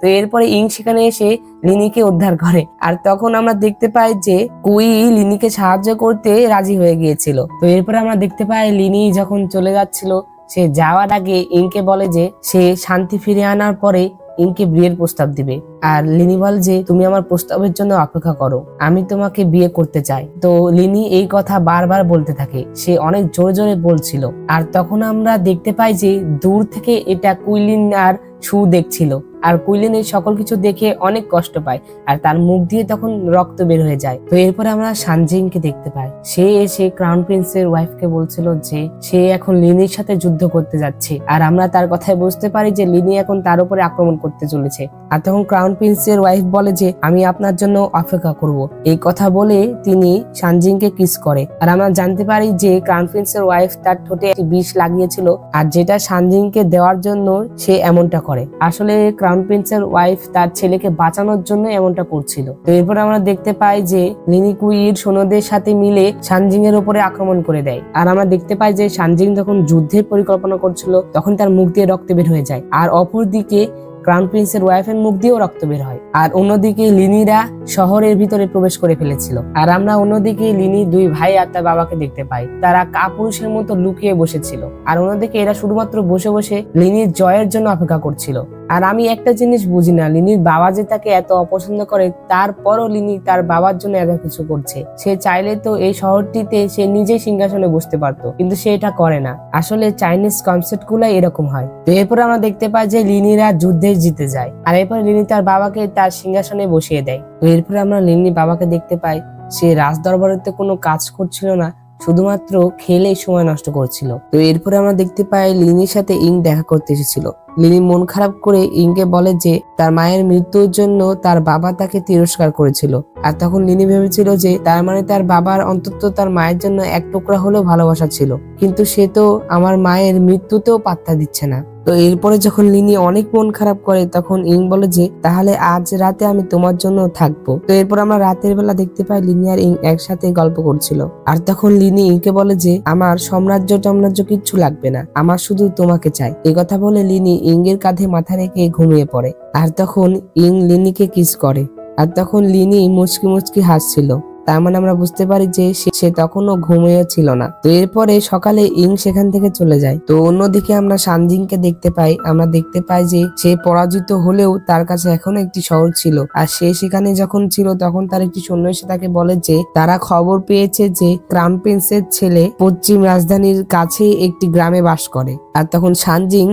তো এরপরে ইং সেখানে এসে লিনিকে উদ্ধার করে। আর তখন আমরা দেখতে পাই যে কুই লিনিকে সাহায্য করতে রাজি হয়ে গিয়েছিল। তো এরপরে আমরা দেখতে পাই লিনি যখন চলে যাচ্ছিল, সে যাওয়ার আগে ইংকে বলে যে সে শান্তি ফিরে আনার পরে ইংকে বিয়ের প্রস্তাব দিবে। আর লিনি বলে যে তুমি আমার প্রস্তাবের জন্য অপেক্ষা করো, আমি তোমাকে বিয়ে করতে চাই। তো লিনি এই কথা বারবার বলতে থাকে, সে অনেক জোরে জোরে বলছিল। আর তখন আমরা দেখতে পাই যে দূর থেকে এটা কুইলিন আর ছু দেখছিল। আর কুইলিন এই সকল কিছু দেখে অনেক কষ্ট পায়, আর তার মুখ দিয়ে তখন রক্ত বের হয়ে যায়। তো এরপরে আমরা সানজিংকে দেখতে পাই, সে এসে ক্রাউন প্রিন্সের ওয়াইফকে বলছিল যে সে এখন লিনির সাথে যুদ্ধ করতে যাচ্ছে। আর আমরা তার কথায় বুঝতে পারি যে লিনি এখন তার উপরে আক্রমণ করতে চলেছে। আর তখন ক্রাউন প্রিন্সের ওয়াইফ বলে যে আমি আপনার জন্য অপেক্ষা করব। এই কথা বলে তিনি সানজিংকে কিস করে। আর আমরা জানতে পারি যে ক্রাউন প্রিন্সের ওয়াইফ তার ঠোঁটে একটি বিষ লাগিয়েছিল, আর যেটা সানজিংকে দেওয়ার জন্য সে এমনটা করে। আসলে ক্রাউন প্রিন্সের ওয়াইফ তার ছেলেকে বাঁচানোর জন্য এমনটা করছিল। তো এরপর আমরা দেখতে পাই যে লিনি কুইর সৈন্যদের সাথে মিলে সানজিং এর উপরে আক্রমণ করে দেয়। আর আমরা দেখতে পাই যে সানজিং যখন যুদ্ধের পরিকল্পনা করছিল তখন তার মুখ দিয়ে রক্ত বের হয়ে যায়। আর অপরদিকে ক্রাউন প্রিন্সের ওয়াইফের মুখ দিয়েও রক্ত বের হয়। আর অন্যদিকে লিনিরা শহরের ভিতরে প্রবেশ করে ফেলেছিল। আর আমরা অন্যদিকে লিনি দুই ভাই আর তার বাবাকে দেখতে পাই, তারা কাপুরুষের মতো লুকিয়ে বসেছিল। আর অন্যদিকে এরা শুধুমাত্র বসে বসে লিনির জয়ের জন্য অপেক্ষা করছিল। আর আমি একটা জিনিস বুঝি না, লিনির বাবা যে তাকে এত অপছন্দ করে তারপরও লিনি তার বাবার জন্য এত কিছু করছে। সে চাইলে তো এই শহরটিতে সে নিজেই সিংহাসনে বসতে পারতো, কিন্তু সে এটা করে না। আসলে চাইনিজ কনসেপ্ট গুলাই এরকম হয়। তো এরপর আমরা দেখতে পাই যে লিনিরা যুদ্ধে জিতে যায়। আর এরপর লিনি তার বাবাকে তার সিংহাসনে বসিয়ে দেয়। তো এরপরে আমরা লিনি বাবাকে দেখতে পাই, সে রাজদরবারেতে কোনো কাজ করছিল না, শুধুমাত্র খেলে সময় নষ্ট করছিল। তো এরপরে আমরা দেখতে পাই লিনির সাথে ইং দেখা করতে এসেছিল। লিনি মন খারাপ করে ইংকে বলে যে তার মায়ের মৃত্যুর জন্য তার বাবা তাকে তিরস্কার করেছিল। আর তখন লিনি ভেবেছিল যে তার মানে তার বাবার অন্তত তার মায়ের জন্য এক টুকরা হলেও ভালোবাসা ছিল, কিন্তু সে তো আমার মায়ের মৃত্যুতেও পাত্তা দিচ্ছে না। তো এরপরে যখন লিনি অনেক মন খারাপ করে তখন ইং বলে যে তাহলে আজ রাতে আমি তোমার জন্য থাকবো। তো এরপর আমরা রাতের বেলা দেখতে পাই লিনি আর ইং একসাথে গল্প করছিল। আর তখন লিনি ইংকে বলে যে আমার সাম্রাজ্য কিচ্ছু লাগবে না, আমার শুধু তোমাকে চাই। এই কথা বলে লিনি ইংয়ের কাঁধে মাথা রেখে ঘুমিয়ে পড়ে। আর তখন ইং লিনিকে কিস করে। আর তখন লিনি মুচকি মুচকি হাসছিল, তার মানে আমরা বুঝতে পারি যে সে তখনও ঘুমিয়ে ছিল না। তো এরপরে সকালে ইং সেখান থেকে চলে যায়। তো অন্যদিকে আমরা সানজিংকে দেখতে পাই, আমরা দেখতে পাই যে সে পরাজিত হলেও তার কাছে এখনো একটি শহর ছিল। আর সে সেখানে যখন ছিল তখন তার একটি সৈন্য এসে তাকে বলে যে তারা খবর পেয়েছে যে ক্রাউন প্রিন্সের ছেলে পশ্চিম রাজধানীর কাছেই একটি গ্রামে বাস করে। আর তখন সানজিং